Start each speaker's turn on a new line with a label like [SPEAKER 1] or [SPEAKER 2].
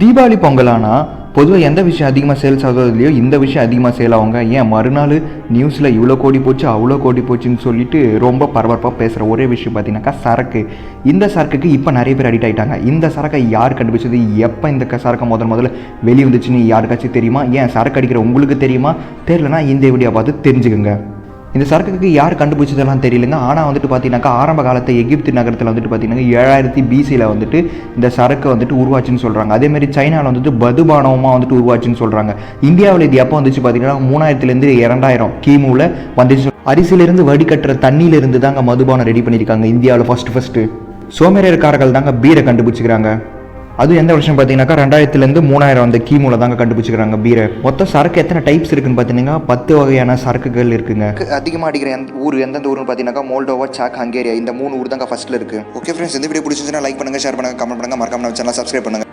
[SPEAKER 1] தீபாவளி பொங்கலானா பொதுவாக எந்த விஷயம் அதிகமாக சேல்ஸ் ஆகுதோ இல்லையோ இந்த விஷயம் அதிகமாக சேல் ஆகுங்க. ஏன் மறுநாள் நியூஸில் இவ்வளோ கோடி போச்சு அவ்வளோ கோடி போச்சுன்னு சொல்லிட்டு ரொம்ப பரபரப்பாக பேசுகிற ஒரே விஷயம் பார்த்தீங்கன்னாக்கா சரக்கு. இந்த சரக்குக்கு இப்போ நிறைய பேர் அடிக்ட் ஆகிட்டாங்க. இந்த சரக்கை யார் கண்டுபிடிச்சது, எப்போ இந்த சரக்கை முதல்ல வெளியே வந்துச்சுன்னு யாருக்காச்சும் தெரியுமா? ஏன் சரக்கு அடிக்கிற உங்களுக்கு தெரியுமா? தெரியலனா இந்த வீடியோ பார்த்து தெரிஞ்சுக்கோங்க. இந்த சரக்குக்கு யார் கண்டுபிடிச்சதெல்லாம் தெரியலங்க. ஆனால் வந்துட்டு பார்த்தீங்கன்னாக்கா ஆரம்ப காலத்தை எகிப்து நகரத்தில் வந்துட்டு பார்த்தீங்கன்னா 7000 BCயில் வந்துட்டு இந்த சரக்கு வந்துட்டு உருவாச்சுன்னு சொல்கிறாங்க. அதேமாதிரி சைனாவில் வந்துட்டு மதுபானமாக வந்துட்டு உருவாச்சுன்னு சொல்கிறாங்க. இந்தியாவில் இது எப்போ வந்துச்சு பார்த்தீங்கன்னா 3000 2000 கிமுவில் வந்துச்சு. அரிசியிலிருந்து வடிகட்டுற தண்ணியிலிருந்து தாங்க மதுபானம் ரெடி பண்ணியிருக்காங்க இந்தியாவில் ஃபஸ்ட்டு. சோமேறியர்காரர்கள் தாங்க பீரை கண்டுபிடிச்சிக்கிறாங்க. அதுவும் எந்த வருஷம் பார்த்தீங்கன்னாக்கா 2000 3000 அந்த கிமுல தாங்க கண்டுபிடிச்சிக்கிறாங்க பீரை. மொத்தம் சரக்கு எத்தனை டைப்ஸ் இருக்குன்னு பார்த்தீங்கன்னா 10 வகையான சரக்குகள் இருக்குங்க. அதிகமாக அடிக்கிற எந்தெந்த ஊர்னு பார்த்தீங்கன்னாக்கா மோல்டோவா, சாக், ஹங்கேரியா, இந்த 3 ஊர் தாங்க ஃபர்ஸ்ட்ல இருக்கு. ஓகே ஃப்ரெண்ட்ஸ், இந்த வீடியோ பிடிச்சிருந்துச்சுன்னா லைக் பண்ணுங்க, ஷேர் பண்ணுங்க, கமெண்ட் பண்ணுங்க, மறக்காம நம்ம சேனலை சப்ஸ்கிரைப் பண்ணுங்க.